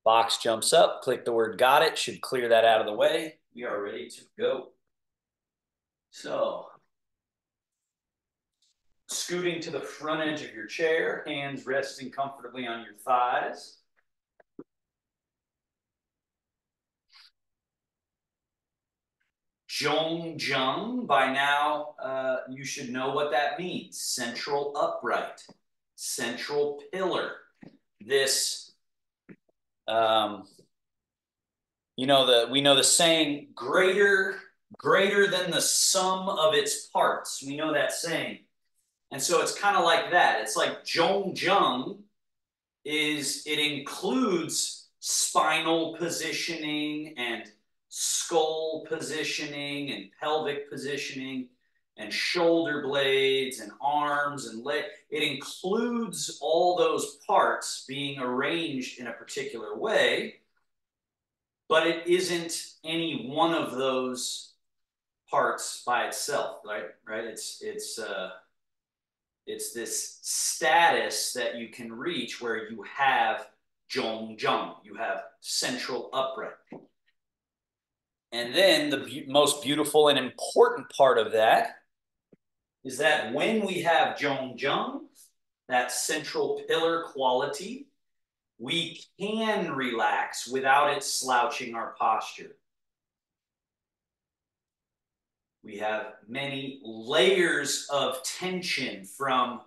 Box jumps up, click the word got it, should clear that out of the way. We are ready to go. So, scooting to the front edge of your chair, hands resting comfortably on your thighs. Zhongjung, by now you should know what that means. Central upright, central pillar. This, we know the saying, greater than the sum of its parts. We know that saying. And so it's kind of like that. It's like Zhongjung it includes spinal positioning and skull positioning and pelvic positioning and shoulder blades and arms and leg. It includes all those parts being arranged in a particular way, but it isn't any one of those parts by itself, right? It's this status that you can reach where you have zhongjung, you have central upright. And then the most beautiful and important part of that is that when we have zhongjung, that central pillar quality, we can relax without it slouching our posture. We have many layers of tension, from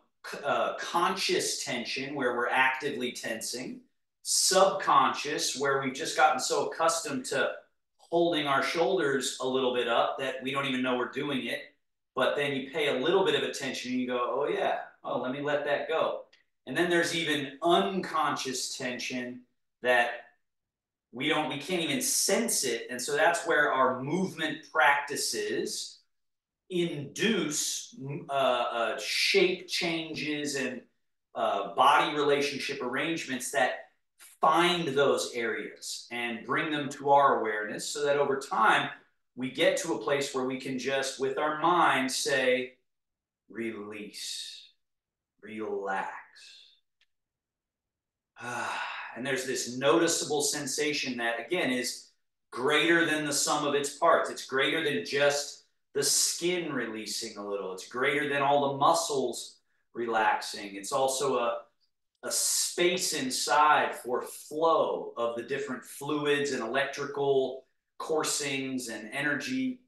conscious tension, where we're actively tensing, subconscious, where we've just gotten so accustomed to holding our shoulders a little bit up that we don't even know we're doing it. But then you pay a little bit of attention and you go, oh yeah, oh, let me let that go. And then there's even unconscious tension that we can't even sense it. And so that's where our movement practices induce shape changes and body relationship arrangements that find those areas and bring them to our awareness, so that over time we get to a place where we can just, with our mind, say, release, relax. And there's this noticeable sensation that, again, is greater than the sum of its parts. It's greater than just the skin releasing a little. It's greater than all the muscles relaxing. It's also a space inside for flow of the different fluids and electrical coursings and energy.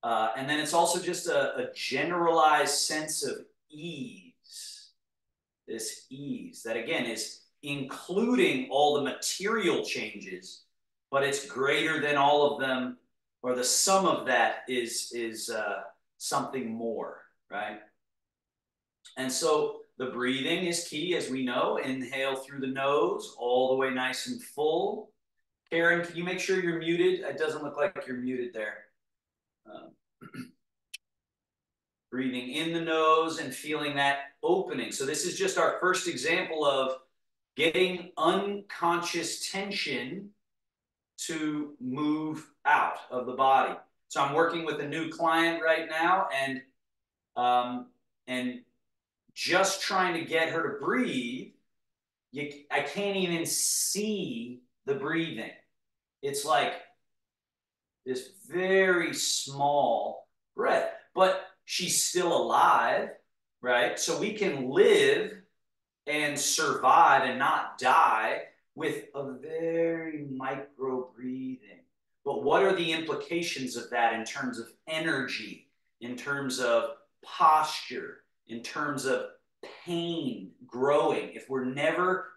And then it's also just a generalized sense of ease. This ease that, again, is including all the material changes, but it's greater than all of them, or the sum of that is something more, right? And so the breathing is key, as we know. Inhale through the nose, all the way nice and full. Karen, can you make sure you're muted? It doesn't look like you're muted there. Breathing in the nose and feeling that opening. So this is just our first example of getting unconscious tension to move out of the body. So I'm working with a new client right now, and just trying to get her to breathe, I can't even see the breathing. It's like this very small breath, but she's still alive, right? So we can live and survive and not die with a very micro breathing. But what are the implications of that in terms of energy, in terms of posture, in terms of pain growing? If we're never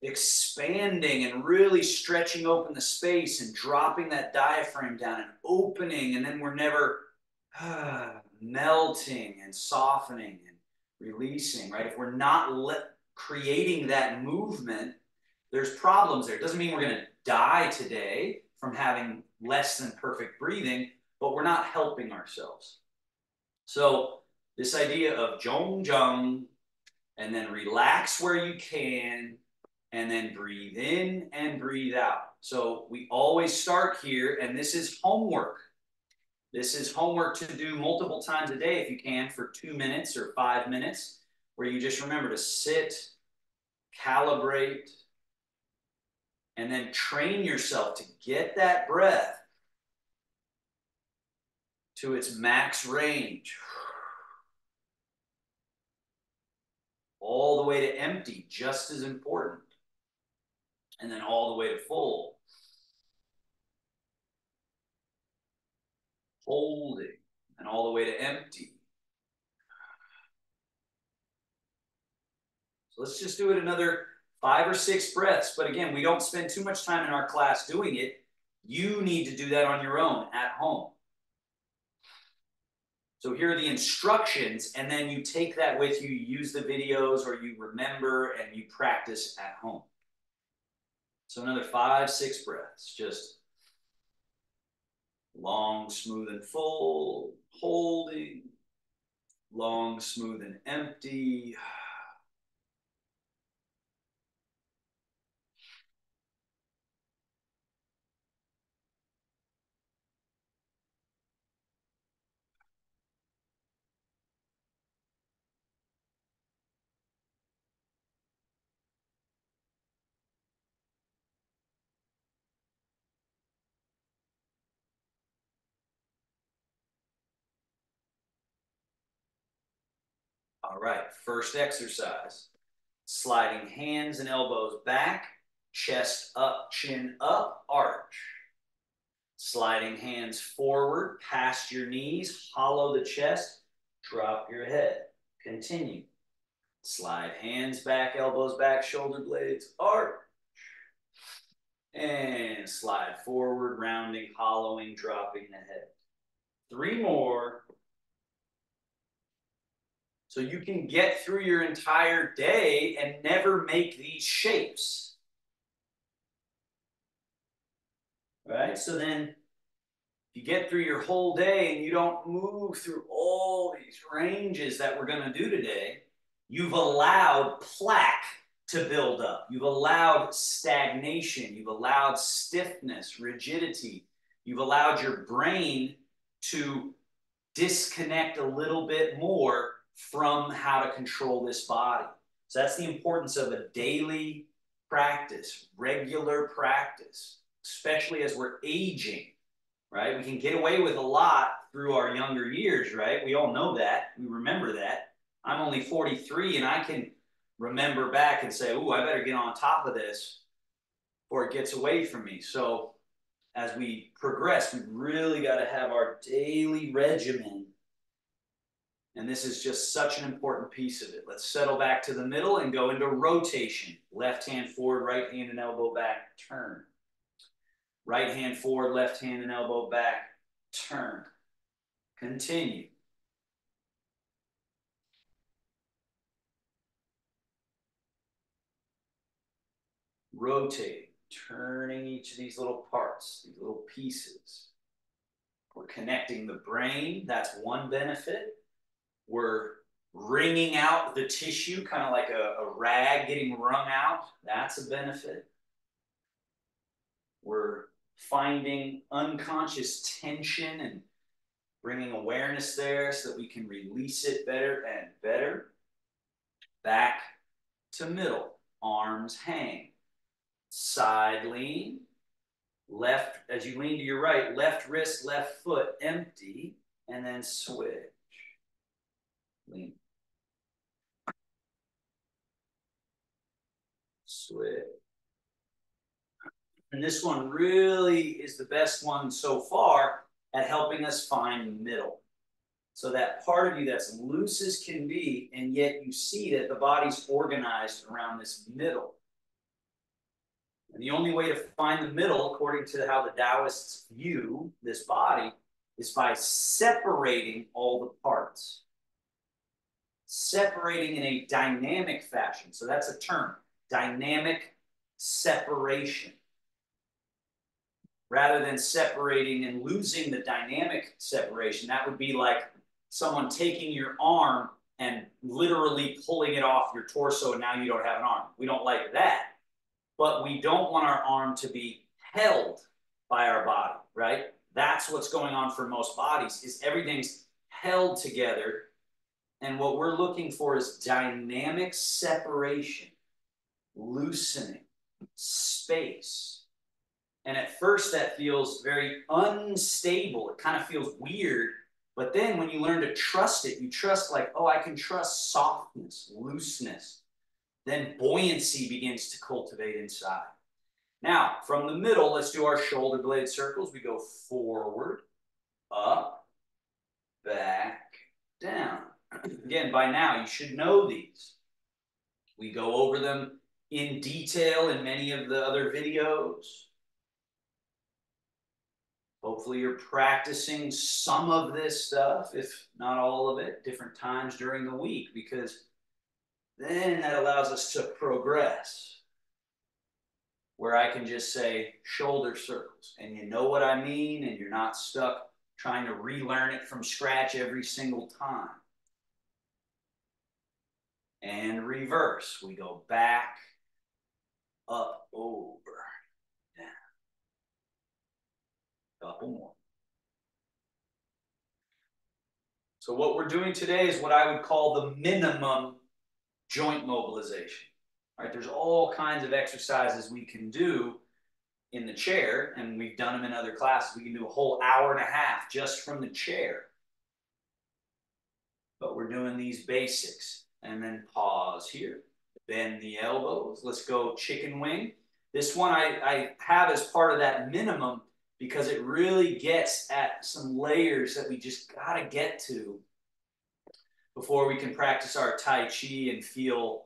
expanding and really stretching open the space and dropping that diaphragm down and opening, and then we're never melting and softening and releasing, right? If we're not creating that movement, there's problems there. It doesn't mean we're going to die today from having less than perfect breathing, but we're not helping ourselves. So this idea of zhongjung, and then relax where you can, and then breathe in and breathe out. So we always start here, and this is homework. This is homework to do multiple times a day if you can for 2 minutes or 5 minutes, where you just remember to sit, calibrate, and then train yourself to get that breath to its max range. All the way to empty, just as important. And then all the way to full. Holding, and all the way to empty. So let's just do it another 5 or 6 breaths. But again, we don't spend too much time in our class doing it. You need to do that on your own at home. So here are the instructions, and then you take that with you, you use the videos, or you remember and you practice at home. So another 5, 6 breaths, just long, smooth, and full, holding, long, smooth, and empty. All right, first exercise. Sliding hands and elbows back, chest up, chin up, arch. Sliding hands forward, past your knees, hollow the chest, drop your head. Continue. Slide hands back, elbows back, shoulder blades, arch. And slide forward, rounding, hollowing, dropping the head. 3 more. So you can get through your entire day and never make these shapes. Right? So then if you get through your whole day and you don't move through all these ranges that we're going to do today, you've allowed plaque to build up. You've allowed stagnation. You've allowed stiffness, rigidity. You've allowed your brain to disconnect a little bit more from how to control this body. So that's the importance of a daily practice, regular practice, especially as we're aging, right? We can get away with a lot through our younger years, right? We all know that. We remember that. I'm only 43 and I can remember back and say, ooh, I better get on top of this before it gets away from me. So as we progress, we really got to have our daily regimen. And this is just such an important piece of it. Let's settle back to the middle and go into rotation. Left hand forward, right hand and elbow back, turn. Right hand forward, left hand and elbow back, turn. Continue. Rotating, turning each of these little parts, these little pieces. We're connecting the brain. That's one benefit. We're wringing out the tissue, kind of like a rag getting wrung out. That's a benefit. We're finding unconscious tension and bringing awareness there so that we can release it better and better. Back to middle, arms hang. Side lean, left, as you lean to your right, left wrist, left foot, empty, and then switch. Lean. Switch. And this one really is the best one so far at helping us find middle. So that part of you that's loose as can be, and yet you see that the body's organized around this middle. And the only way to find the middle, according to how the Taoists view this body, is by separating all the parts. Separating in a dynamic fashion. So that's a term, dynamic separation. Rather than separating and losing the dynamic separation, that would be like someone taking your arm and literally pulling it off your torso and now you don't have an arm. We don't like that. But we don't want our arm to be held by our body, right? That's what's going on for most bodies, is everything's held together. And what we're looking for is dynamic separation, loosening, space. And at first that feels very unstable. It kind of feels weird. But then when you learn to trust it, you trust like, oh, I can trust softness, looseness. Then buoyancy begins to cultivate inside. Now, from the middle, let's do our shoulder blade circles. We go forward, up, back, down. Again, by now, you should know these. We go over them in detail in many of the other videos. Hopefully you're practicing some of this stuff, if not all of it, different times during the week, because then that allows us to progress. Where I can just say shoulder circles, and you know what I mean, and you're not stuck trying to relearn it from scratch every single time. And reverse. We go back, up, over, down. Couple more. So what we're doing today is what I would call the minimum joint mobilization. All right, there's all kinds of exercises we can do in the chair, and we've done them in other classes. We can do a whole hour and a half just from the chair. But we're doing these basics. And then pause here. Bend the elbows. Let's go chicken wing. This one I have as part of that minimum because it really gets at some layers that we just got to get to before we can practice our Tai Chi and feel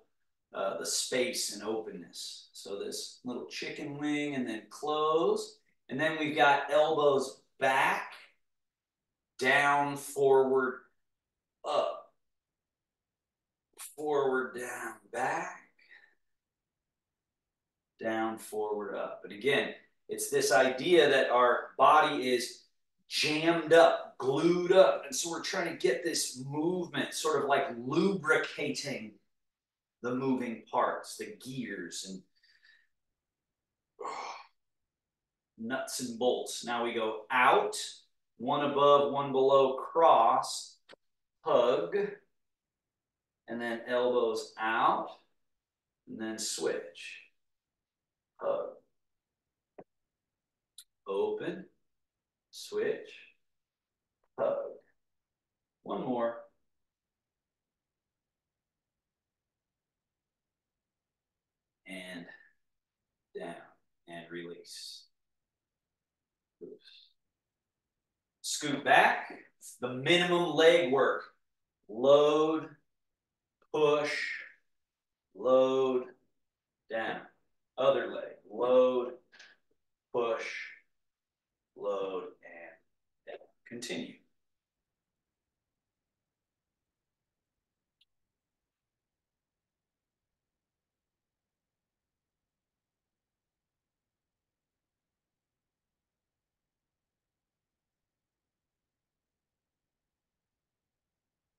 the space and openness. So this little chicken wing and then close. And then we've got elbows back, down, forward, up, forward, down, back, down, forward, up. But again, it's this idea that our body is jammed up, glued up. And so we're trying to get this movement, sort of like lubricating the moving parts, the gears, and nuts and bolts. Now we go out, one above, one below, cross, hug, and then elbows out, and then switch, hug, open, switch, hug. One more. And down, and release. Loose. Scoot back, the minimum leg work. Load, push, load, down. Other leg, load, push, load, and down. Continue.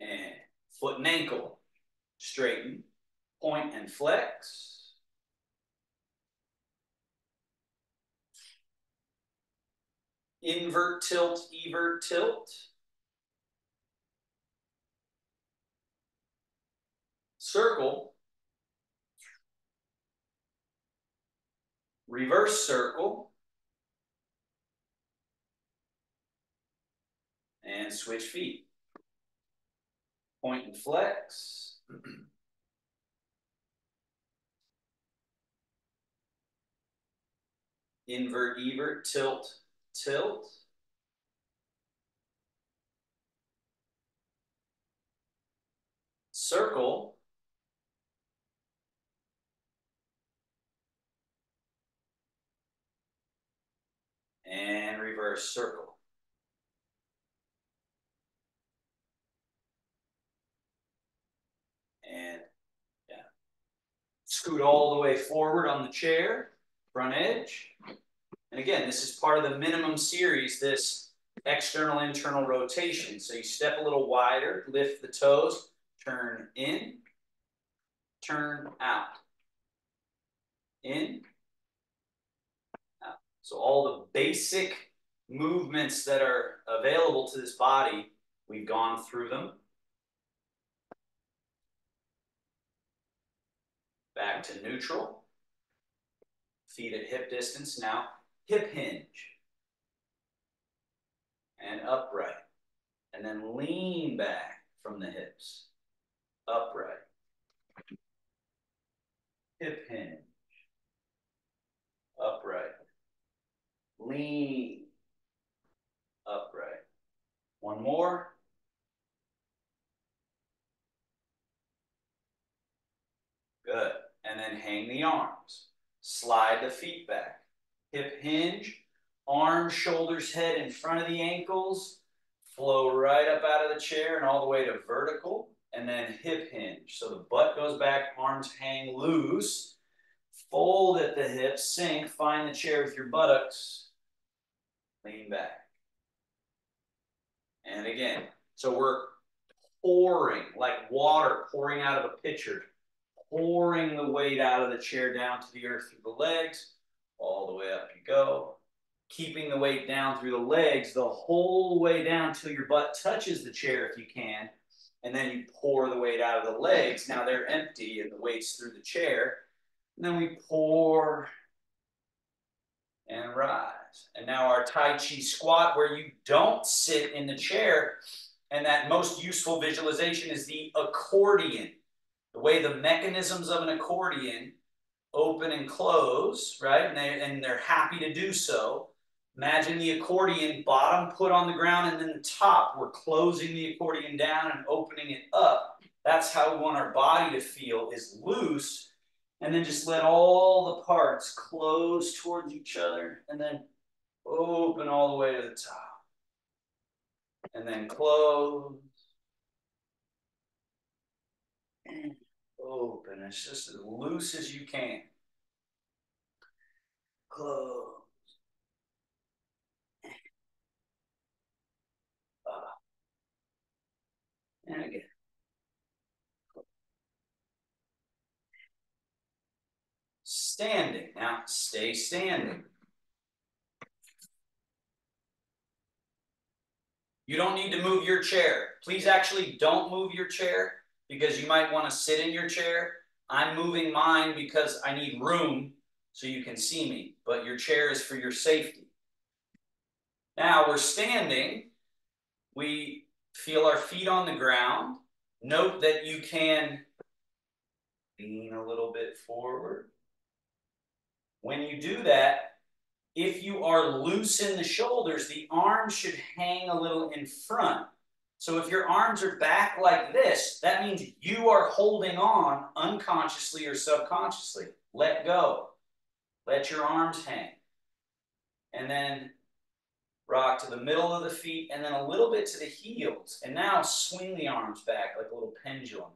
And foot and ankle, straighten, point and flex. Invert, tilt, evert, tilt. Circle. Reverse circle. And switch feet. Point and flex. Invert, evert, tilt, tilt. Circle. And reverse circle. And yeah. Scoot all the way forward on the chair, front edge. And again, this is part of the minimum series, this external internal rotation. So you step a little wider, lift the toes, turn in, turn out. In, out. So all the basic movements that are available to this body, we've gone through them. Back to neutral. Feet at hip distance. Now, hip hinge. And upright. And then lean back from the hips. Upright. Hip hinge. Upright. Lean. Upright. One more. Good. And then hang the arms. Slide the feet back. Hip hinge. Arms, shoulders, head in front of the ankles. Flow right up out of the chair and all the way to vertical. And then hip hinge. So the butt goes back, arms hang loose. Fold at the hips, sink, find the chair with your buttocks. Lean back. And again, so we're pouring, like water pouring out of a pitcher, pouring the weight out of the chair down to the earth through the legs, all the way up you go. Keeping the weight down through the legs the whole way down till your butt touches the chair if you can, and then you pour the weight out of the legs. Now they're empty and the weight's through the chair. And then we pour and rise. And now our Tai Chi squat, where you don't sit in the chair, and that most useful visualization is the accordion. The way the mechanisms of an accordion open and close, right? And they're happy to do so. Imagine the accordion, bottom put on the ground, and then the top, we're closing the accordion down and opening it up. That's how we want our body to feel, is loose. And then just let all the parts close towards each other and then open all the way to the top. And then close. And open. It's just as loose as you can. Close. Up. And again. Standing. Now, stay standing. You don't need to move your chair. Please actually don't move your chair because you might want to sit in your chair. I'm moving mine because I need room so you can see me, but your chair is for your safety. Now we're standing. We feel our feet on the ground. Note that you can lean a little bit forward. When you do that, if you are loose in the shoulders, the arms should hang a little in front. So if your arms are back like this, that means you are holding on unconsciously or subconsciously. Let go. Let your arms hang. And then rock to the middle of the feet and then a little bit to the heels. And now swing the arms back like a little pendulum.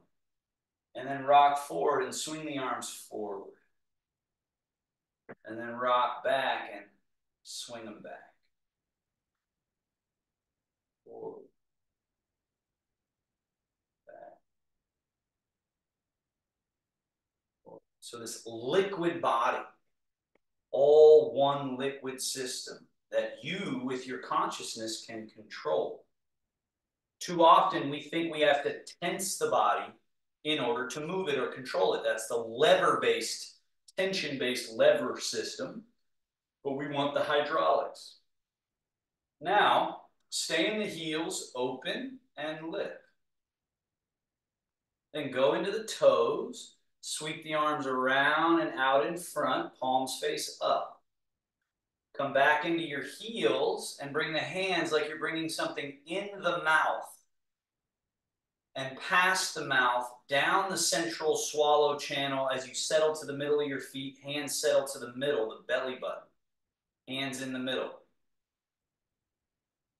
And then rock forward and swing the arms forward. And then rock back and swing them back. Forward. Back. Forward. So this liquid body, all one liquid system that you, with your consciousness, can control. Too often, we think we have to tense the body in order to move it or control it. That's the lever-based, tension-based lever system, but we want the hydraulics. Now, stay in the heels, open and lift. Then go into the toes, sweep the arms around and out in front, palms face up. Come back into your heels and bring the hands like you're bringing something in the mouth and past the mouth, down the central swallow channel as you settle to the middle of your feet, hands settle to the middle, the belly button. Hands in the middle.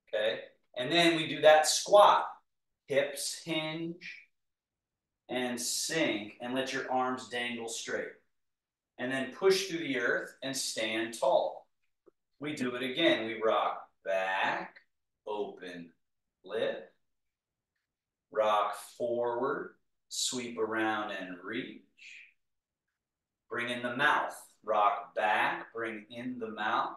Okay? And then we do that squat. Hips hinge and sink and let your arms dangle straight. And then push through the earth and stand tall. We do it again. We rock back, open, lift. Rock forward, sweep around and reach. Bring in the mouth. Rock back, bring in the mouth.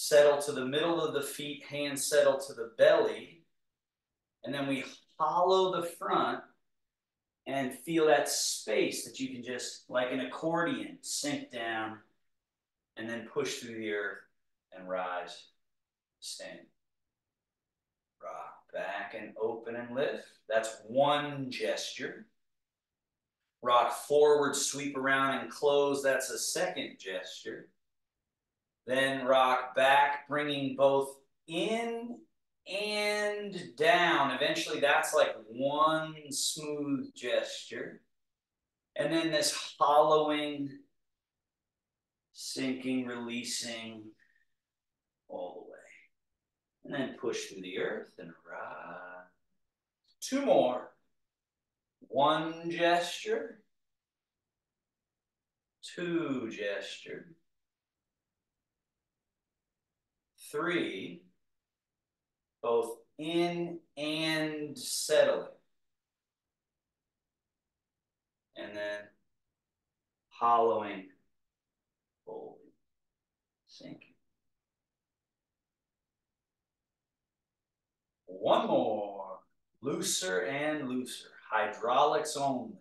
settle to the middle of the feet, hands settle to the belly, and then we hollow the front and feel that space that you can just, like an accordion, sink down and then push through the earth and rise, stand. Rock back and open and lift. That's one gesture. Rock forward, sweep around and close. That's a second gesture. Then rock back, bringing both in and down. Eventually, that's like one smooth gesture. And then this hollowing, sinking, releasing all the way. And then push through the earth and rise. Two more. One gesture. Two gesture. Three. Both in and settling. And then hollowing, folding, sinking. One more. Looser and looser. Hydraulics only.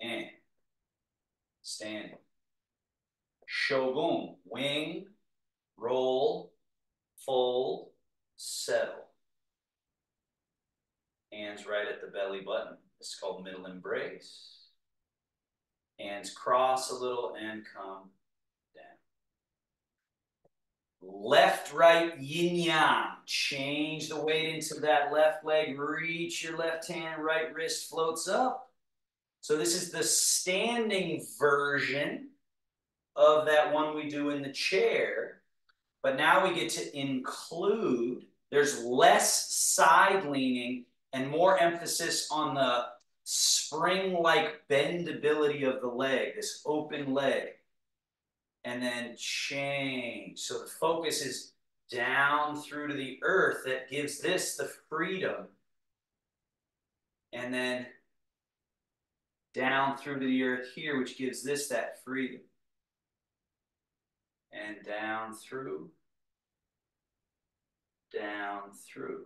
And standing. Shogun. Wing, roll, fold, settle. Hands right at the belly button. This is called middle embrace. Hands cross a little and come down. Left, right, yin yang. Change the weight into that left leg. Reach your left hand, right wrist floats up. So this is the standing version of that one we do in the chair. But now we get to include, there's less side leaning and more emphasis on the spring-like bendability of the leg, this open leg. And then change. So the focus is down through to the earth that gives this the freedom. And then down through to the earth here, which gives this that freedom. And down through, down through.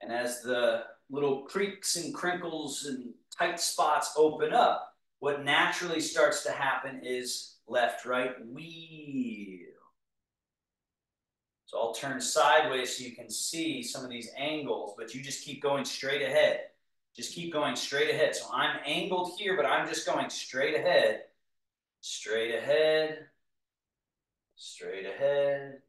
And as the little creaks and crinkles and tight spots open up, what naturally starts to happen is left, right, wheel. So I'll turn sideways so you can see some of these angles, but you just keep going straight ahead. Just keep going straight ahead. So I'm angled here, but I'm just going straight ahead. Straight ahead. Straight ahead.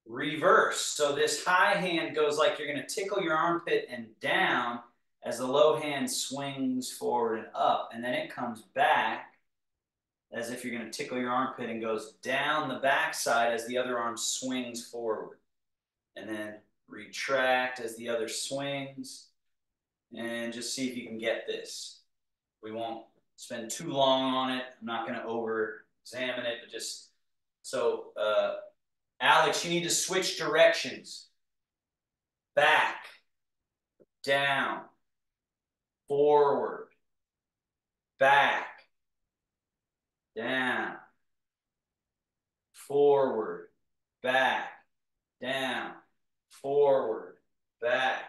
Reverse. So this high hand goes like you're going to tickle your armpit and down as the low hand swings forward and up. And then it comes back as if you're going to tickle your armpit and goes down the backside as the other arm swings forward. And then retract as the other swings. And just see if you can get this. We won't spend too long on it. I'm not going to over-examine it, but just so Alex, you need to switch directions. Back, down, forward, back, down, forward, back, down, forward, back,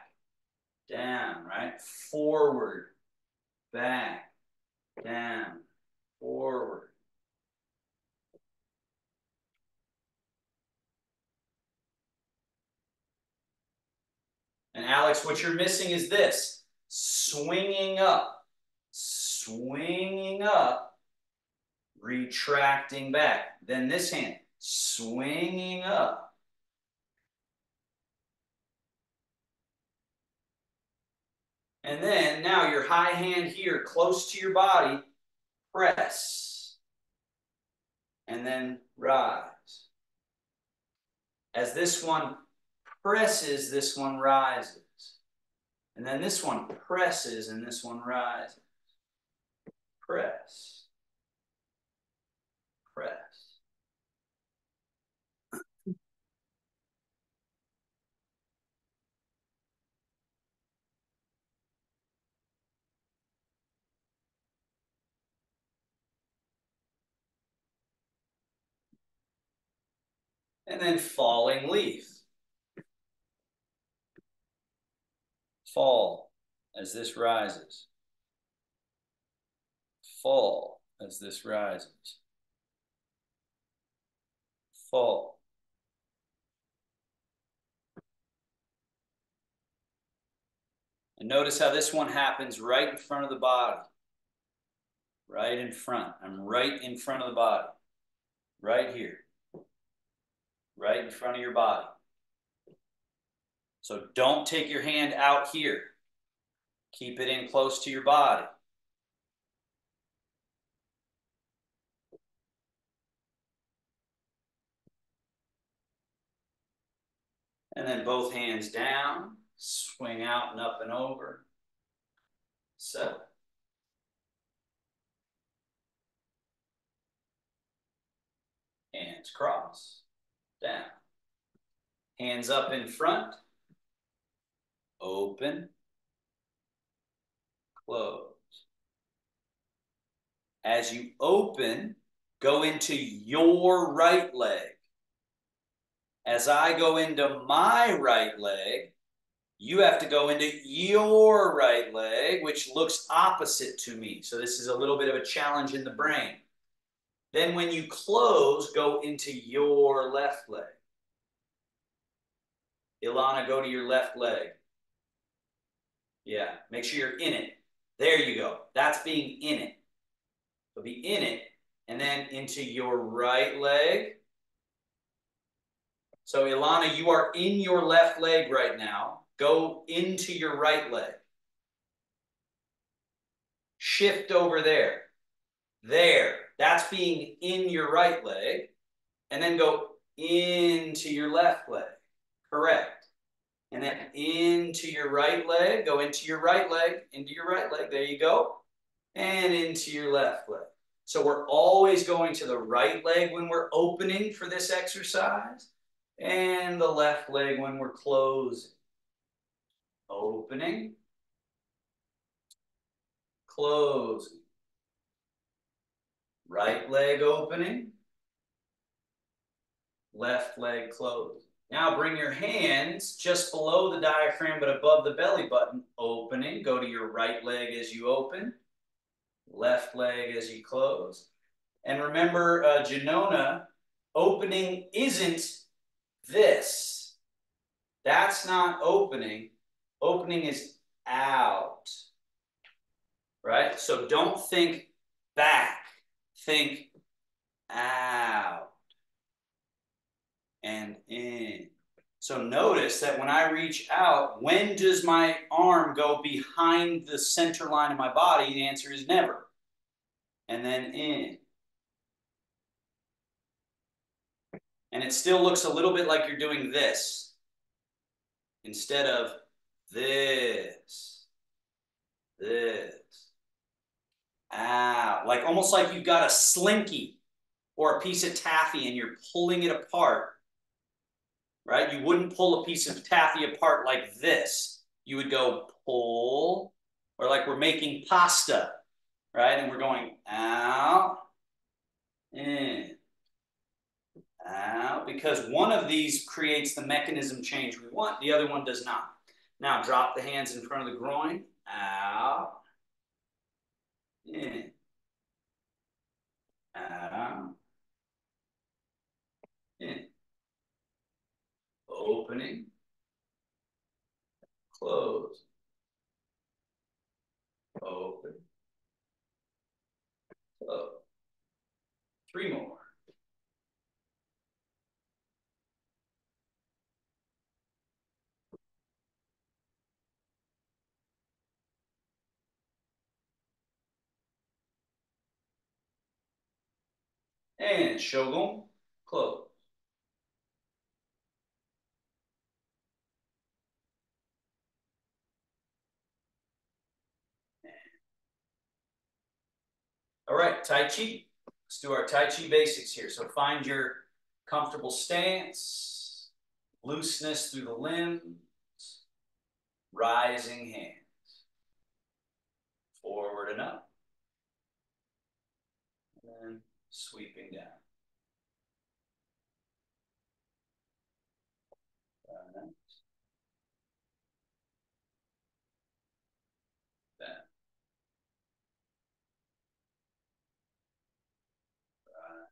down, right? Forward, back, down, forward. And Alex, what you're missing is this. Swinging up, retracting back. Then this hand, swinging up. And then now your high hand here, close to your body, press. And then rise. As this one presses, this one rises. And then this one presses and this one rises. Press. Press. And then falling leaf. Fall as this rises. Fall as this rises. Fall. And notice how this one happens right in front of the body. Right in front. I'm right in front of the body. Right here. Right in front of your body. So don't take your hand out here. Keep it in close to your body. And then both hands down, swing out and up and over. Settle. Hands cross, down. Hands up in front, open, close. As you open, go into your right leg. As I go into my right leg, you have to go into your right leg, which looks opposite to me. So this is a little bit of a challenge in the brain. Then when you close, go into your left leg. Ilana, go to your left leg. Yeah, make sure you're in it. There you go. That's being in it. So be in it, and then into your right leg. So Ilana, you are in your left leg right now. Go into your right leg. Shift over there. There. That's being in your right leg. And then go into your left leg. Correct. And then into your right leg. Go into your right leg. Into your right leg. There you go. And into your left leg. So we're always going to the right leg when we're opening for this exercise. And the left leg when we're closing. Opening. Closing. Right leg opening. Left leg closed. Now bring your hands just below the diaphragm but above the belly button. Opening. Go to your right leg as you open. Left leg as you close. And remember, Janona, opening isn't this. That's not opening. Opening is out. Right? So don't think back. Think out. And in. So notice that when I reach out, when does my arm go behind the center line of my body? The answer is never. And then in. And it still looks a little bit like you're doing this instead of this. This. Out. Like almost like you've got a slinky or a piece of taffy and you're pulling it apart. Right? You wouldn't pull a piece of taffy apart like this. You would go pull, or like we're making pasta, right? And we're going out, in, out, because one of these creates the mechanism change we want, the other one does not. Now drop the hands in front of the groin, out, in, out, in. Opening, close, open, close. 3 more. And Shogun, close. All right, Tai Chi. Let's do our Tai Chi basics here. So find your comfortable stance, looseness through the limbs, rising hands, forward and up, and then sweeping down. Down, down, right.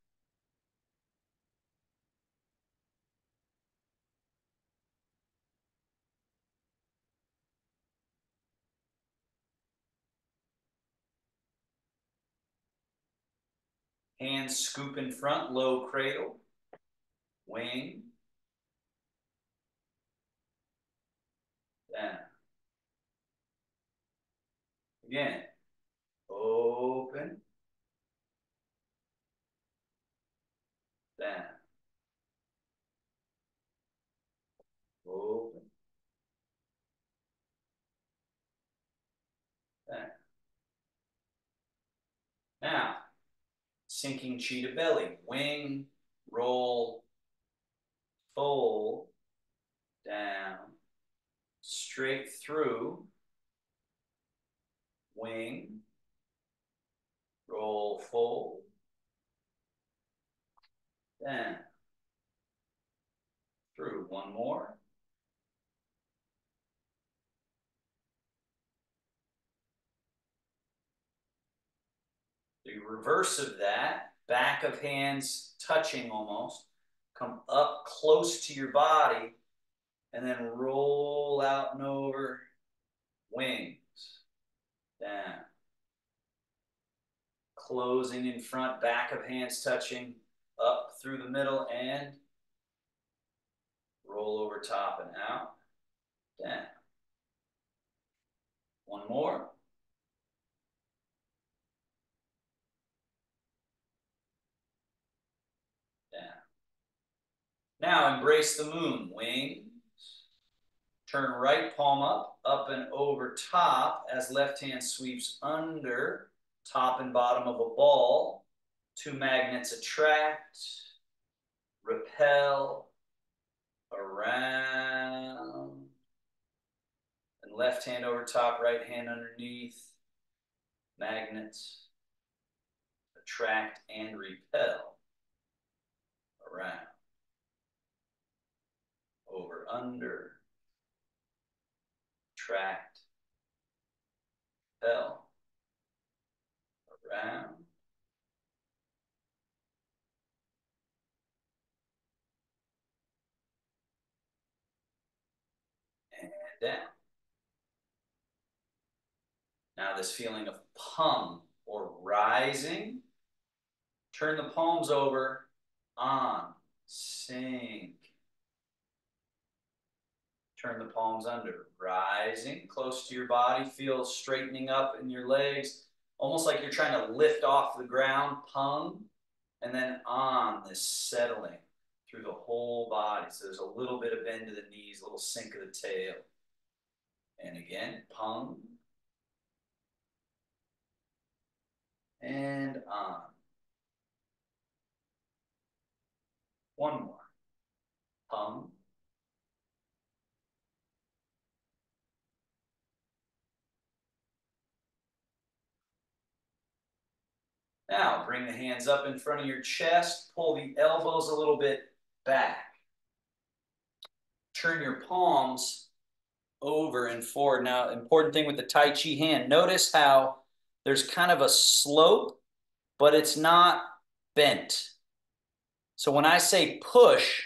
Hands scoop in front, low cradle, wing, down. Again, open, down, open, down. Now, sinking chi to belly, wing, roll, fold, down, straight through, wing, roll, fold, down, through. One more. The reverse of that, back of hands touching almost, come up close to your body, and then roll out and over, wings, down. Closing in front, back of hands touching, up through the middle, and roll over top and out, down. One more. Down. Now embrace the moon. Wings. Turn right palm up, up and over top as left hand sweeps under, top and bottom of a ball. Two magnets attract, repel, around, and left hand over top, right hand underneath. Magnets attract and repel, around, over, under, attract, repel, around, and down. Now this feeling of pung or rising, turn the palms over, on, sink. Turn the palms under, rising, close to your body, feel straightening up in your legs, almost like you're trying to lift off the ground, pung, and then on, this settling through the whole body. So there's a little bit of bend to the knees, a little sink of the tail. And again, pung, and on. One more. Pung. Now, bring the hands up in front of your chest. Pull the elbows a little bit back. Turn your palms over and forward. Now, important thing with the Tai Chi hand, notice how there's kind of a slope, but it's not bent. So when I say push,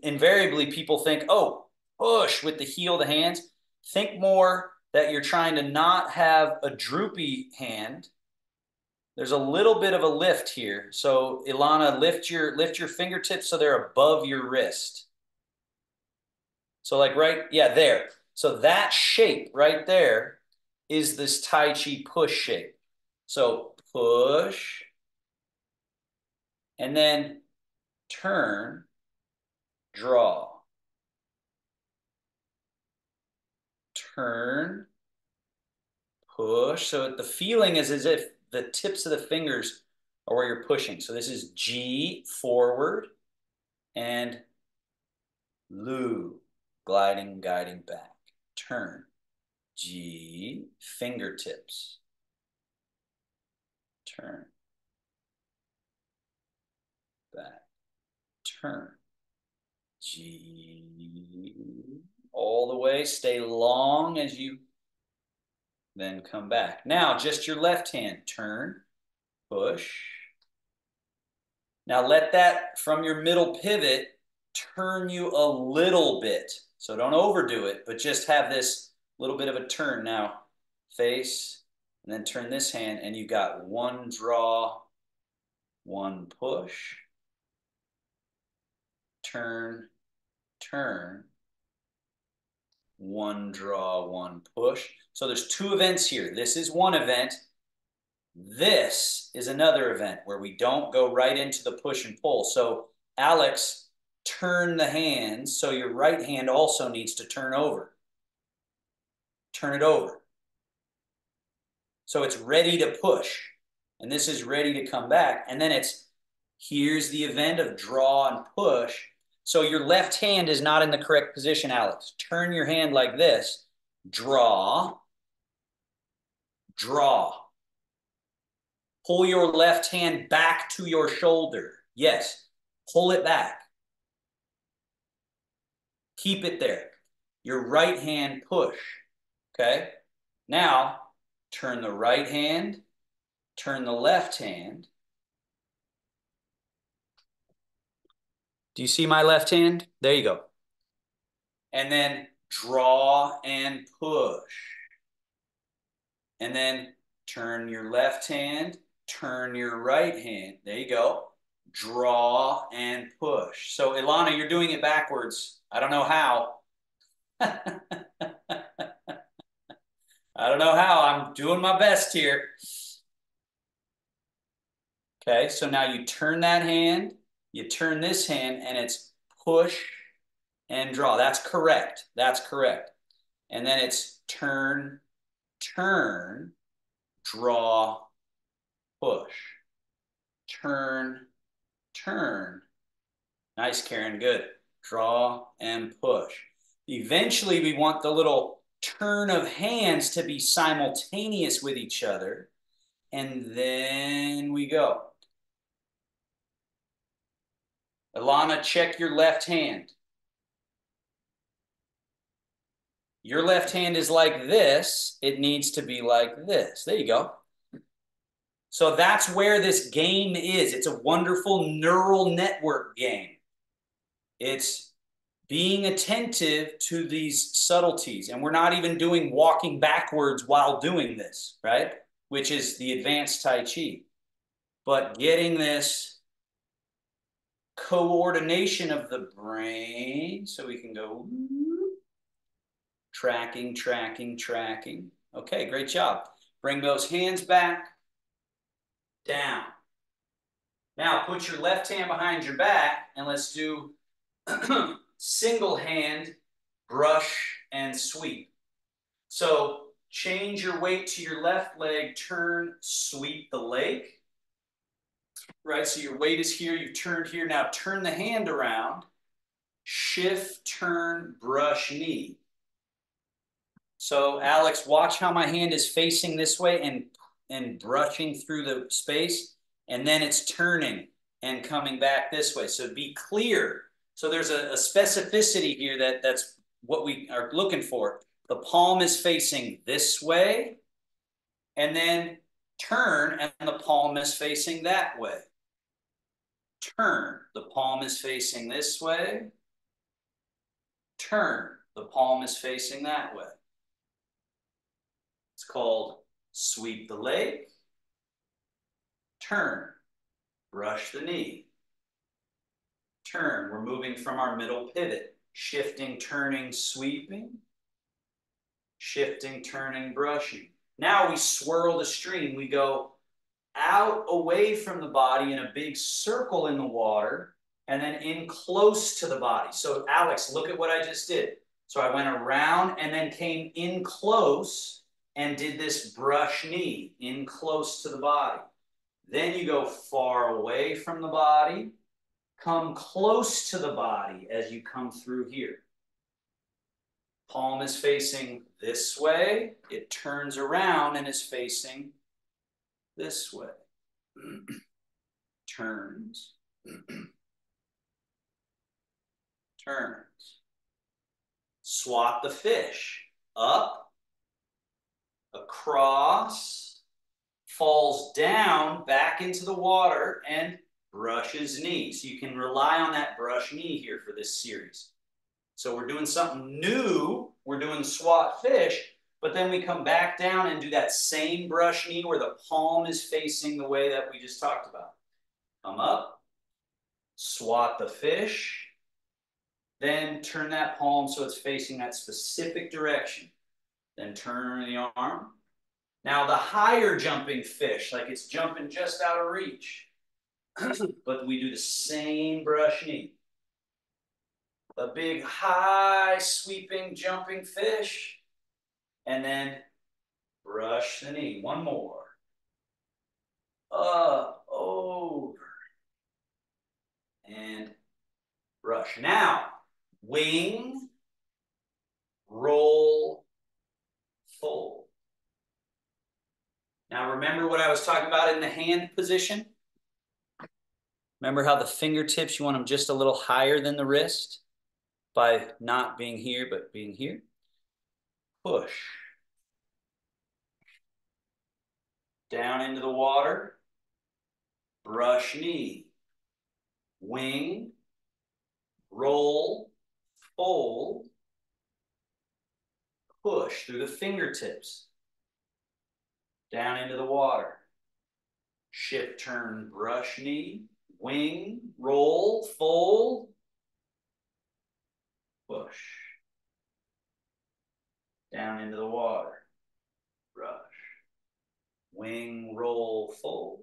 invariably people think, oh, push with the heel of the hands. Think more that you're trying to not have a droopy hand. There's a little bit of a lift here. So Ilana, lift your fingertips so they're above your wrist. So like right, yeah, there. So that shape right there is this Tai Chi push shape. So push, And then turn, draw. Turn, push. So the feeling is as if the tips of the fingers are where you're pushing. So this is G, forward, and Lu, gliding, guiding back. Turn, G, fingertips. Turn, back, turn, G, all the way. Stay long as you then come back. Now, just your left hand, turn, push. Now let that, from your middle pivot, turn you a little bit. So don't overdo it, but just have this little bit of a turn. Now, face, and then turn this hand, and you got one draw, one push, turn, turn, one draw, one push. So there's two events here. This is one event. This is another event where we don't go right into the push and pull. So Alex, turn the hands. So your right hand also needs to turn over. Turn it over. So it's ready to push. And this is ready to come back. And then here's the event of draw and push. So your left hand is not in the correct position, Alex. Turn your hand like this. Draw. Draw. Pull your left hand back to your shoulder. Yes, pull it back. Keep it there. Your right hand push. Okay? Now, turn the right hand, turn the left hand. Do you see my left hand? There you go. And then draw and push. And then turn your left hand, turn your right hand. There you go. Draw and push. So Ilana, you're doing it backwards. I don't know how. I don't know how. I'm doing my best here. Okay, so now you turn that hand, you turn this hand, and it's push and draw. That's correct. That's correct. And then it's turn, turn, draw, push. Turn, turn. Nice, Karen. Good. Draw and push. Eventually, we want the little turn of hands to be simultaneous with each other. And then we go. Ilana, check your left hand. Your left hand is like this. It needs to be like this. There you go. So that's where this game is. It's a wonderful neural network game. It's being attentive to these subtleties. And we're not even doing walking backwards while doing this, right? Which is the advanced Tai Chi. But getting this coordination of the brain so we can go tracking, tracking, tracking. Okay, great job. Bring those hands back, down. Now put your left hand behind your back and let's do single hand brush and sweep. So change your weight to your left leg, turn, sweep the leg. Right, so your weight is here, you've turned here. Now turn the hand around, shift, turn, brush, knee. So Alex, watch how my hand is facing this way and brushing through the space, and then it's turning and coming back this way. So be clear. So there's a specificity here that's what we are looking for. The palm is facing this way, and then turn, and the palm is facing that way. Turn, the palm is facing this way. Turn, the palm is facing that way. It's called sweep the leg, turn, brush the knee, turn. We're moving from our middle pivot, shifting, turning, sweeping, shifting, turning, brushing. Now we swirl the stream. We go out away from the body in a big circle in the water, and then in close to the body. So Alex, look at what I just did. So I went around and then came in close and did this brush knee in close to the body. Then you go far away from the body, come close to the body as you come through here. Palm is facing this way. It turns around and is facing this way. Turns. Turns. Swat the fish. Up, across, falls down, back into the water, and brushes knee. So you can rely on that brush knee here for this series. So we're doing something new. We're doing swat fish, but then we come back down and do that same brush knee where the palm is facing the way that we just talked about. Come up, swat the fish, then turn that palm so it's facing that specific direction. Then turn the arm. Now the higher jumping fish, like it's jumping just out of reach, but we do the same brush knee. A big high sweeping jumping fish, and then brush the knee. One more. Up, over, and brush. Now, wing, roll, fold. Now remember what I was talking about in the hand position? Remember how the fingertips, you want them just a little higher than the wrist by not being here, but being here? Push. Down into the water. Brush knee. Wing. Roll. Fold. Push through the fingertips. Down into the water. Shift, turn, brush knee. Wing, roll, fold, push. Down into the water. Brush. Wing, roll, fold.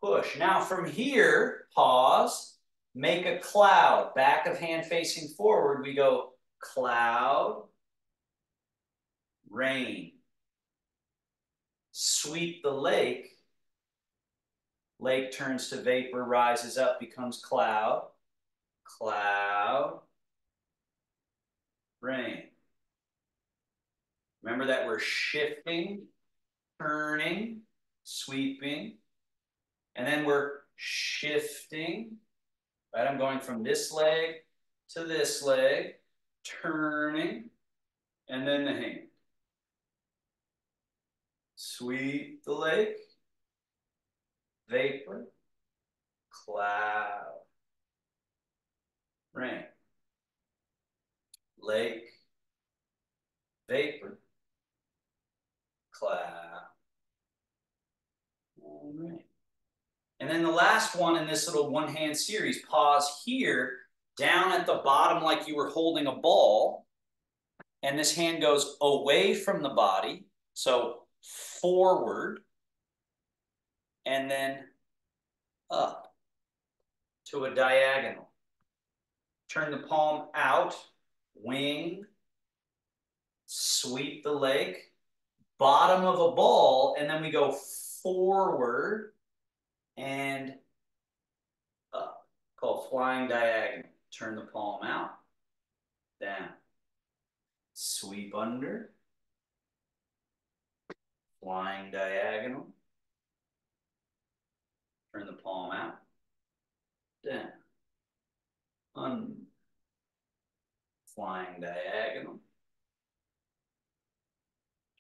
Push. Now from here, pause, make a cloud. Back of hand facing forward, we go cloud, rain. Sweep the lake. Lake turns to vapor, rises up, becomes cloud. Cloud, rain. Remember that we're shifting, turning, sweeping, and then we're shifting, right? I'm going from this leg to this leg, turning, and then the hand. Sweep the lake, vapor, cloud, rain. Lake, vapor, cloud, and rain. And then the last one in this little one-hand series, pause here, down at the bottom like you were holding a ball, and this hand goes away from the body, so forward, and then up to a diagonal. Turn the palm out, wing, sweep the lake, bottom of a ball, and then we go forward and up, called flying diagonal. Turn the palm out, down, sweep under, flying diagonal, turn the palm out, down, under, flying diagonal,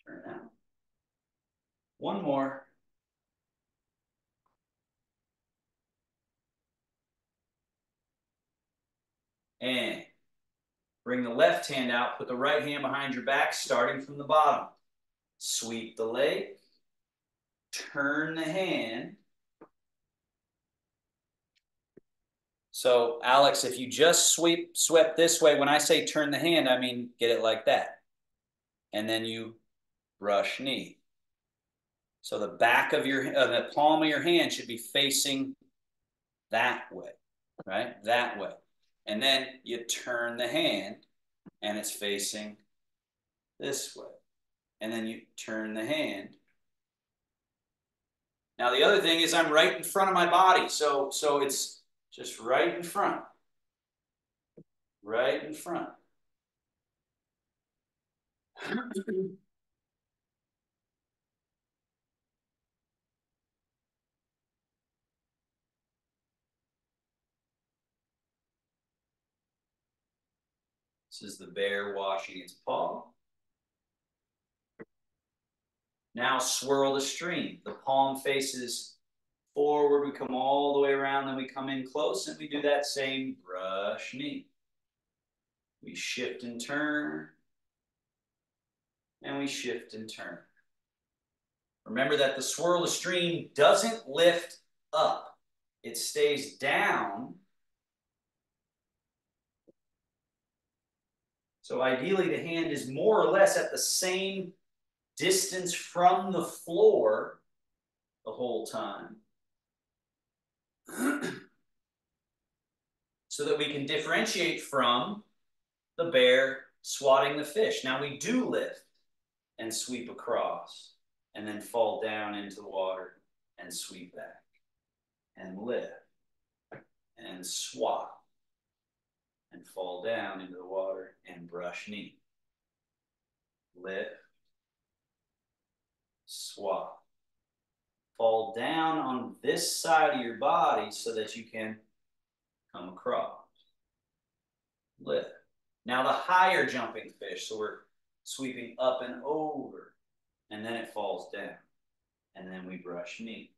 turn out. One more. And bring the left hand out, put the right hand behind your back, starting from the bottom. Sweep the leg, turn the hand. So, Alex, if you just swept this way, when I say turn the hand, I mean get it like that. And then you brush knee. So the back of the palm of your hand should be facing that way, right? That way. And then you turn the hand and it's facing this way. And then you turn the hand. Now the other thing is I'm right in front of my body. So it's just right in front. Right in front. This is the bear washing its paw. Now swirl the stream. The palm faces forward. We come all the way around, then we come in close, and we do that same brush knee. We shift and turn, and we shift and turn. Remember that the swirl the stream doesn't lift up. It stays down. So ideally, the hand is more or less at the same distance from the floor the whole time. So that we can differentiate from the bear swatting the fish. Now we do lift and sweep across and then fall down into the water and sweep back and lift and swat and fall down into the water and brush knee. Lift, swat. Fall down on this side of your body so that you can come across. Lift. Now the higher jumping fish, so we're sweeping up and over, and then it falls down. And then we brush knee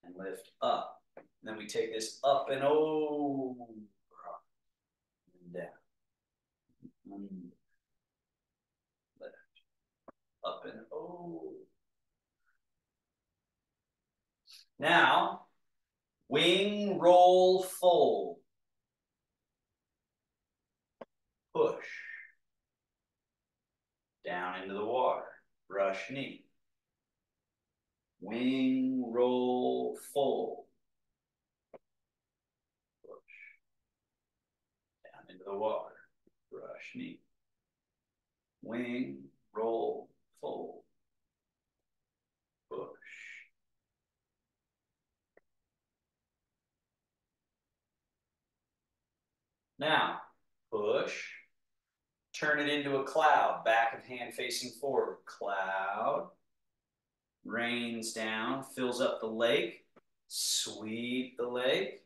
and lift up. And then we take this up and over, and down. And lift. Up and over. Now, wing, roll, fold. Push. Down into the water. Brush knee. Wing, roll, fold. Push. Down into the water. Brush knee. Wing, roll, fold. Push. Now, push. Turn it into a cloud. Back of hand facing forward. Cloud. Rains down. Fills up the lake. Sweep the lake.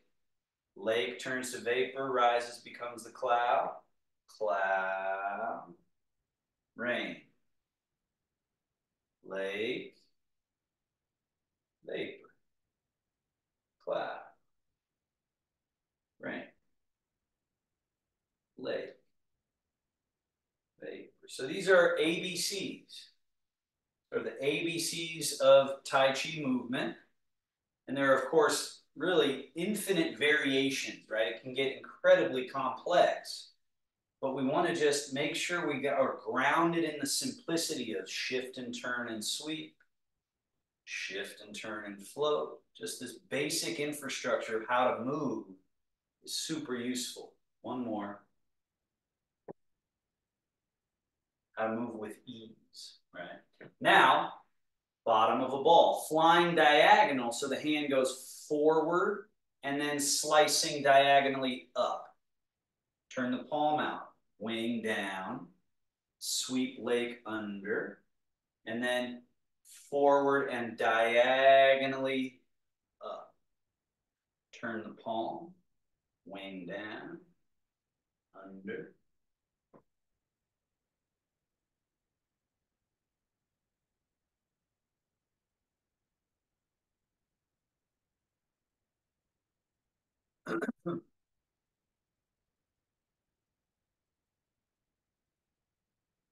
Lake turns to vapor. Rises, becomes the cloud. Cloud. Rain. Lake. Vapor. Cloud. Rain. Lake. Vapor. So these are ABCs. Or the ABCs of Tai Chi movement. And there are, of course, really infinite variations, right? It can get incredibly complex. But we want to just make sure we are grounded in the simplicity of shift and turn and sweep. Shift and turn and float. Just this basic infrastructure of how to move is super useful. One more. How to move with ease, right? Now, bottom of a ball, flying diagonal, so the hand goes forward and then slicing diagonally up. Turn the palm out, wing down, sweep lake under, and then forward and diagonally up. Turn the palm, wing down, under.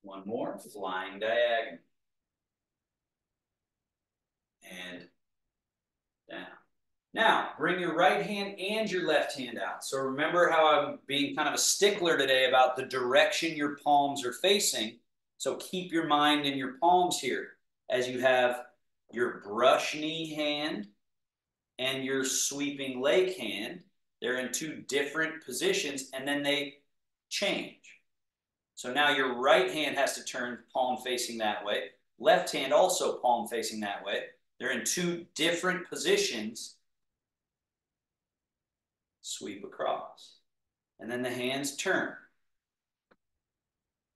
One more, flying diagonal. And down. Now, bring your right hand and your left hand out. So remember how I'm being kind of a stickler today about the direction your palms are facing. So keep your mind in your palms here as you have your brush knee hand and your sweeping leg hand. They're in two different positions, and then they change. So now your right hand has to turn palm facing that way. Left hand also palm facing that way. They're in two different positions. Sweep across. And then the hands turn.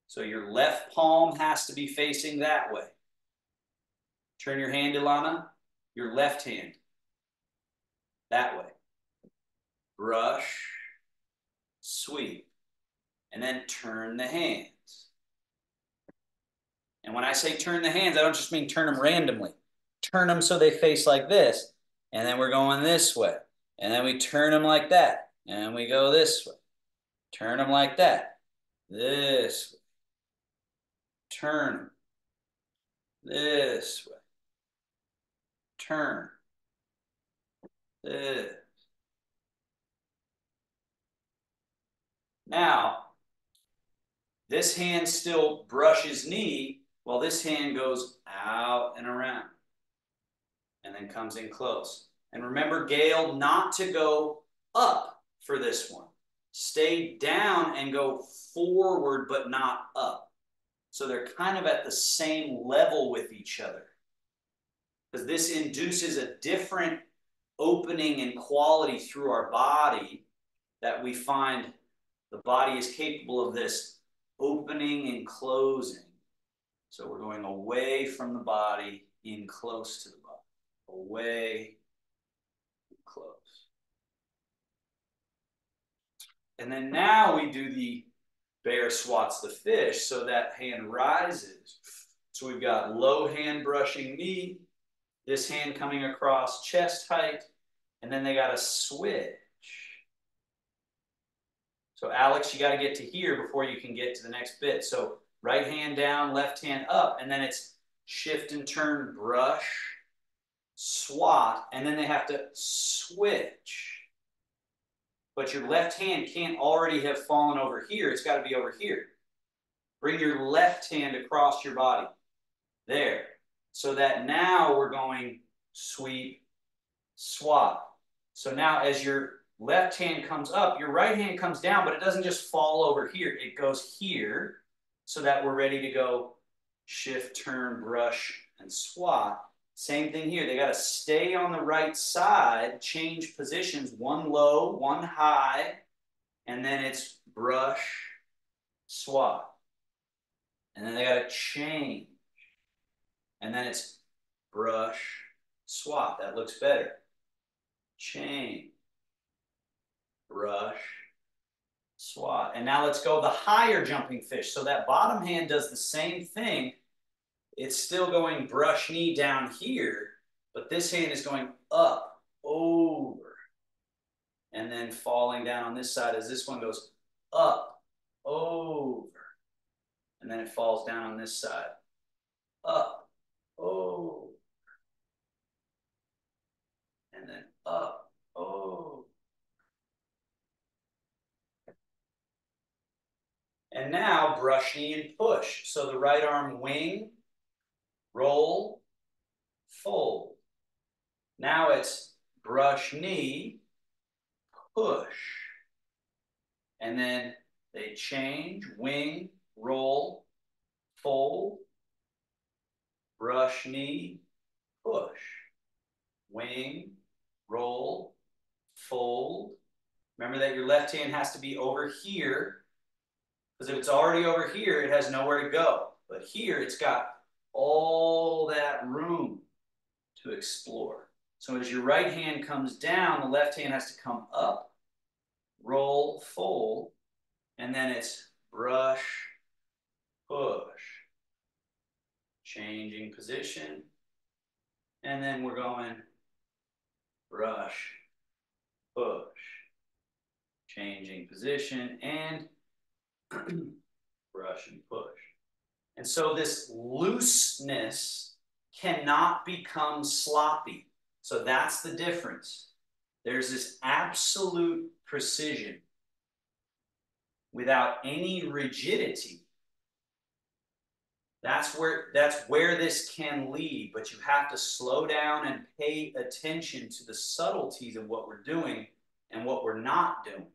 So your left palm has to be facing that way. Turn your hand, Ilana. Your left hand. That way. Brush. Sweep. And then turn the hands. And when I say turn the hands, I don't just mean turn them randomly. Turn them so they face like this. And then we're going this way. And then we turn them like that. And we go this way. Turn them like that. This way. Turn them. This way. Turn. This. Now, this hand still brushes knee while this hand goes out and around and then comes in close. And remember, Gail, not to go up for this one. Stay down and go forward, but not up. So they're kind of at the same level with each other. Because this induces a different opening and quality through our body that we find the body is capable of this opening and closing. So we're going away from the body, in close to the body. Away, close. And then now we do the bear swats the fish, so that hand rises. So we've got low hand brushing knee, this hand coming across chest height, and then they got to switch. So Alex, you got to get to here before you can get to the next bit. So right hand down, left hand up, and then it's shift and turn, brush, swat, and then they have to switch. But your left hand can't already have fallen over here. It's got to be over here. Bring your left hand across your body. There. So that now we're going sweep, swat. So now as your left hand comes up, your right hand comes down, but it doesn't just fall over here. It goes here so that we're ready to go shift, turn, brush, and swat. Same thing here. They got to stay on the right side, change positions, one low, one high, and then it's brush, swat. And then they got to change. And then it's brush, swat. That looks better. Change, brush, swat. And now let's go the higher jumping fish. So that bottom hand does the same thing. It's still going brush knee down here, but this hand is going up, over, and then falling down on this side as this one goes up, over, and then it falls down on this side, up, over, and then up, over. And now brush knee and push. So the right arm wing, roll, fold. Now it's brush knee, push. And then they change, wing, roll, fold, brush knee, push. Wing, roll, fold. Remember that your left hand has to be over here, because if it's already over here, it has nowhere to go. But here, it's got all that room to explore. So as your right hand comes down, the left hand has to come up, roll, fold, and then it's brush, push. Changing position. And then we're going brush, push. Changing position and brush and push. And so this looseness cannot become sloppy. So that's the difference. There's this absolute precision without any rigidity. That's where this can lead, but you have to slow down and pay attention to the subtleties of what we're doing and what we're not doing.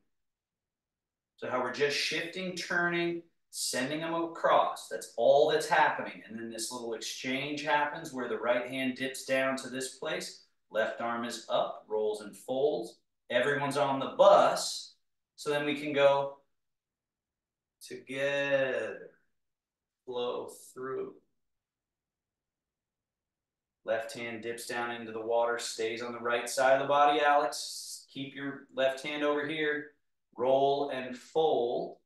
So how we're just shifting, turning, sending them across. That's all that's happening. And then this little exchange happens where the right hand dips down to this place. Left arm is up, rolls and folds. Everyone's on the bus. So then we can go together, flow through. Left hand dips down into the water, stays on the right side of the body, Alex. Keep your left hand over here. Roll and fold.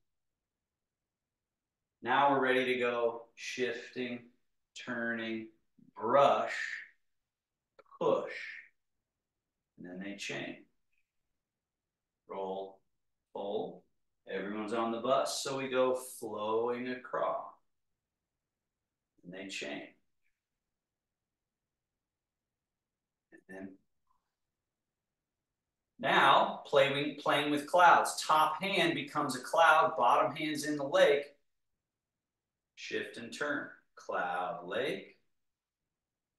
Now we're ready to go. Shifting, turning, brush, push. And then they change. Roll, fold. Everyone's on the bus, so we go flowing across. And they change. And then now playing with clouds. Top hand becomes a cloud, bottom hand's in the lake. Shift and turn. Cloud, lake,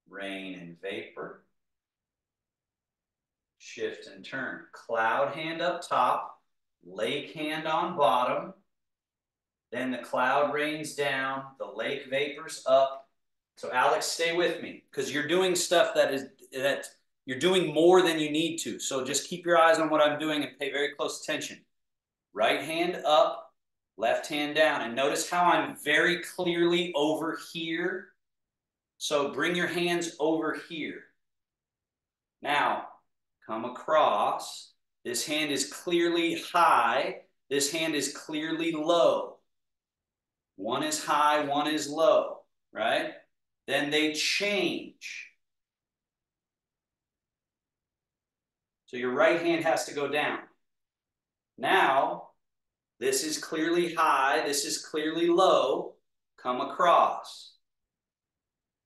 rain and vapor. Shift and turn. Cloud hand up top, lake hand on bottom. Then the cloud rains down, the lake vapors up. So Alex, stay with me, because you're doing stuff that you're doing more than you need to. So just keep your eyes on what I'm doing and pay very close attention. Right hand up, left hand down. And notice how I'm very clearly over here. So bring your hands over here. Now, come across. This hand is clearly high. This hand is clearly low. One is high, one is low, right? Then they change. So your right hand has to go down. Now, this is clearly high, this is clearly low. Come across.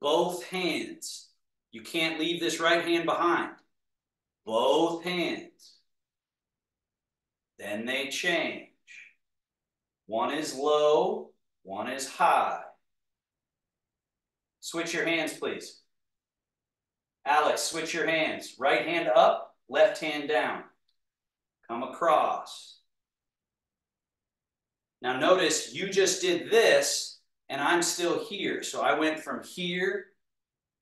Both hands. You can't leave this right hand behind. Both hands. Then they change. One is low, one is high. Switch your hands, please. Alex, switch your hands. Right hand up, left hand down. Come across. Now notice you just did this and I'm still here. So I went from here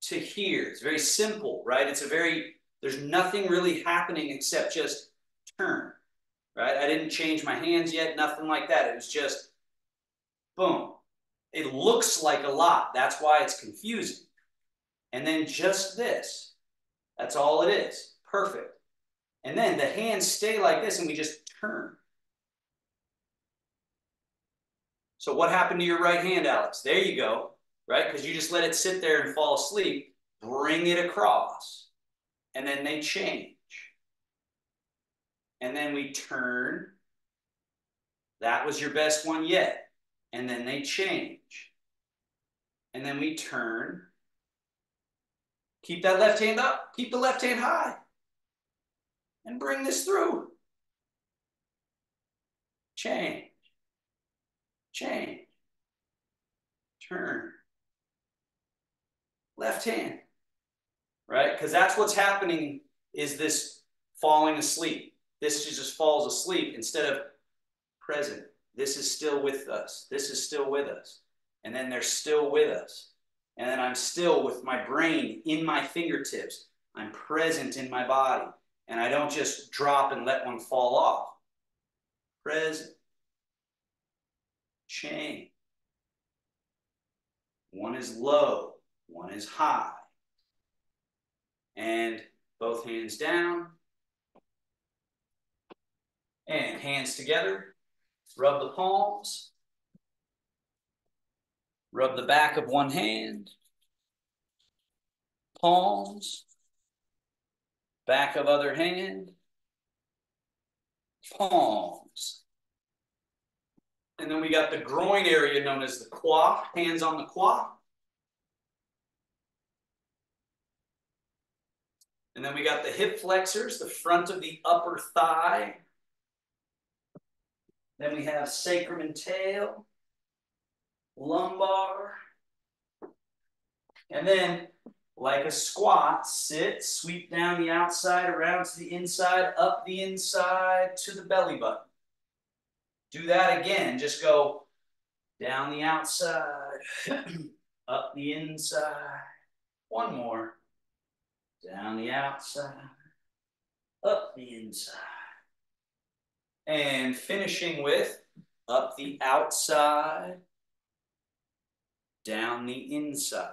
to here. It's very simple, right? There's nothing really happening except just turn, right? I didn't change my hands yet, nothing like that. It was just boom. It looks like a lot. That's why it's confusing. And then just this. That's all it is. Perfect. And then the hands stay like this and we just turn. So what happened to your right hand, Alex? There you go, right? Because you just let it sit there and fall asleep. Bring it across. And then they change. And then we turn. That was your best one yet. And then they change. And then we turn. Keep that left hand up. Keep the left hand high. And bring this through. Change. Change. Turn. Left hand. Right? Because that's what's happening is this falling asleep. This just falls asleep instead of present. This is still with us. This is still with us. And then they're still with us. And then I'm still with my brain in my fingertips. I'm present in my body. And I don't just drop and let one fall off. Present. Change. One is low. One is high. And both hands down. And hands together. Rub the palms. Rub the back of one hand. Palms. Back of other hand. Palms. And then we got the groin area known as the quad. Hands on the quad. And then we got the hip flexors, the front of the upper thigh. Then we have sacrum and tail, lumbar, And then, like a squat, sit, sweep down the outside, around to the inside, up the inside to the belly button. Do that again. Just go down the outside, up the inside. One more. Down the outside, up the inside. And finishing with up the outside, down the inside.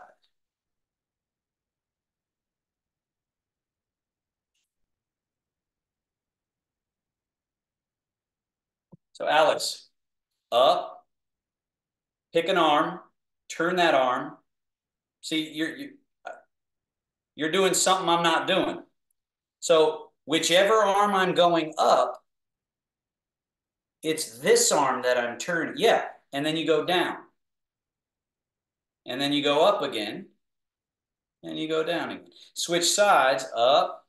So Alex, up, pick an arm, turn that arm. See, you're doing something I'm not doing. So whichever arm I'm going up, it's this arm that I'm turning. Yeah, and then you go down. And then you go up again, and you go down again. Switch sides, up,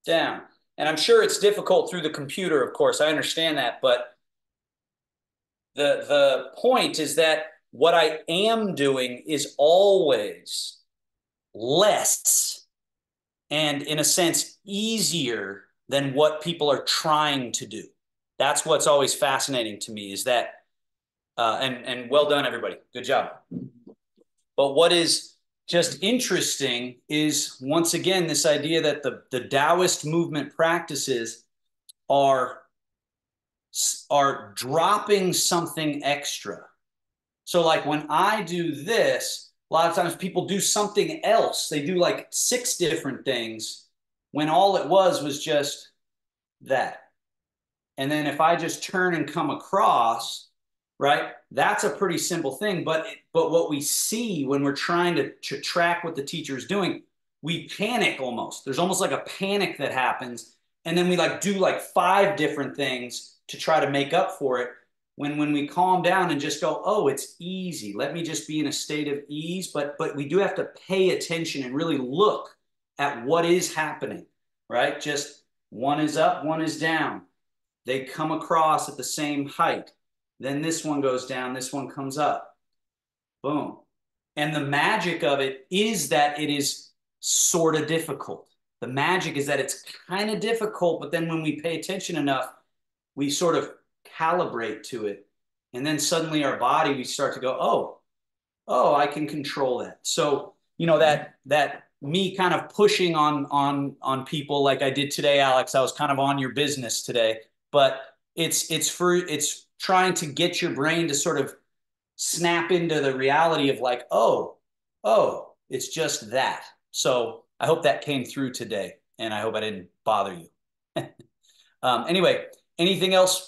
down. And I'm sure it's difficult through the computer, of course. I understand that, but the point is that what I am doing is always less and, in a sense, easier than what people are trying to do. That's what's always fascinating to me is that, and well done, everybody. Good job. But what is just interesting is, once again, this idea that the Taoist movement practices are dropping something extra. So like when I do this, a lot of times people do something else. They do like 6 different things when all it was just that. And then if I just turn and come across, right, that's a pretty simple thing. But what we see when we're trying to track what the teacher is doing, we panic almost. There's almost like a panic that happens. And then we like do like 5 different things to try to make up for it. When we calm down and just go, oh, it's easy. Let me just be in a state of ease. But we do have to pay attention and really look at what is happening, right? Just one is up, one is down. They come across at the same height. Then this one goes down, this one comes up. Boom. And the magic of it is that it is sort of difficult. The magic is that it's kind of difficult, but then when we pay attention enough, we sort of calibrate to it. And then suddenly our body, we start to go, oh, I can control that. So, you know, that me kind of pushing on people like I did today, Alex, I was kind of on your business today, but it's trying to get your brain to sort of snap into the reality of like, oh, it's just that. So I hope that came through today, and I hope I didn't bother you. Anyway, anything else